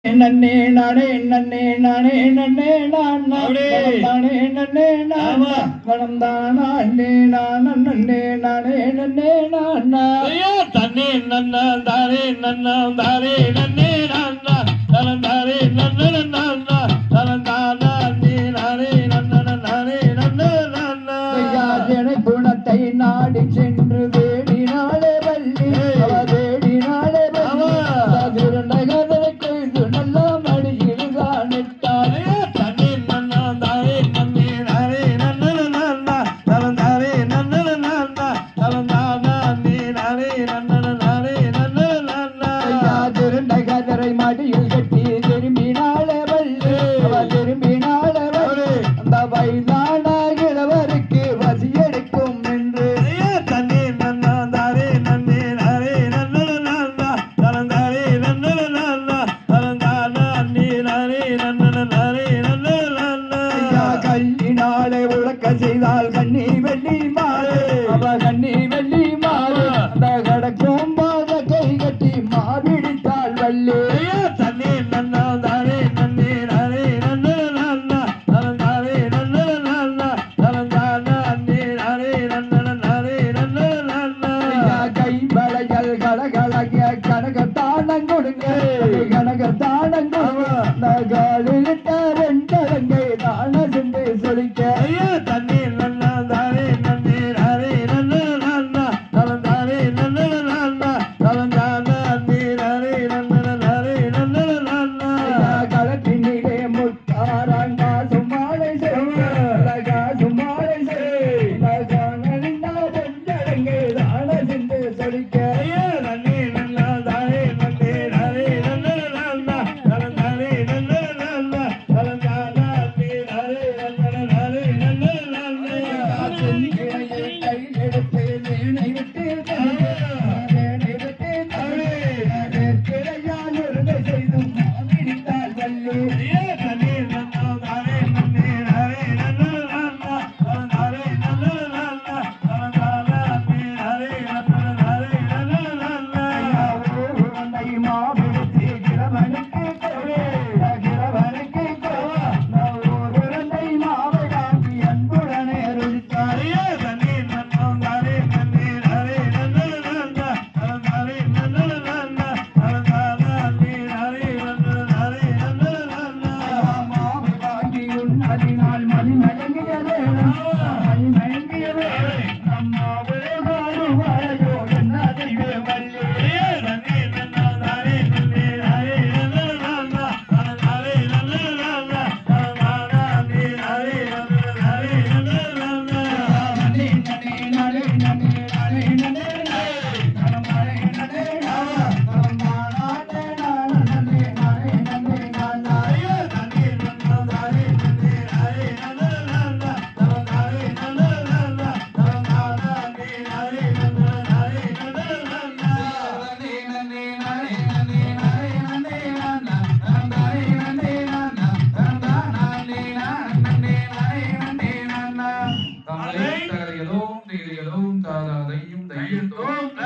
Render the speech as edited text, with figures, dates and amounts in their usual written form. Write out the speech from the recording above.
நன்னே நானே நன்னே நானே நன்னே நான் தானே நன்னே நான் வளர்ந்தானா நே நான் நன்னே நானே நன்னே நான் தன்னே நன்னா தாரே நன்னா தாரே நன்னே நான் தலந்தாரே நன்ன நான் தலந்தானா நே நானே நன்ன நானே நன்ன நான் குணத்தை நாடி சென்று தேடினாலே வள்ளி அவ தேடினாலே மடியில் கட்டி திரும்பினாலே வள்ளி அவ திரும்பினாலே வள்ளி அந்த வயதான கிழவருக்கு வசி எடுக்கும் என்று தண்ணி நன்னா தாரே நன்னே நாரே நன்னா தலந்தாரே நன்னா தலந்தானா அண்ணே நாரே நன்னாரே நன்னா கல்லினாலே உழக்க செய்தால் கண்ணி வெள்ளி மாறு அவ கண்ணி வெள்ளி மாறு அந்த கடக்கும் பாத கை கட்டி மாவிடித்தாள் வள்ளி தண்ணி நன்னா தாரே நன்னே நாரே நன்னா தலந்தாரே நன்னா தலந்தானா அண்ணே நாரே நன்னாரே நன்னா கை வளையல் கடகலக கனகத்தானம் கொடுங்க கனகத்தானம் நகாலிட்ட ரெண்டரங்கை தான சென்று சொலிக்க தண்ணி நன்னா தாரே நன்னே நாரே நன்னா தலந்தாரே நன்னா தலந்தானா அண்ணே நாரே நன்னாரே நன்னா களத்தினிலே முத்தாரங்க சும்மாலை செய்ய சும்மாலை செய்ய ரெண்டரங்கை தான சென்று சொலிக்க தண்ணி நன்னா தாரே நன்னே நாரே நன்னா தலந்தாரே நன்னா தலந்தானா அண்ணே நாரே நன்னாரே நன்னா கை எடுத்து நேனை விட்டு நேனை விட்டு கிளையால் செய்தும்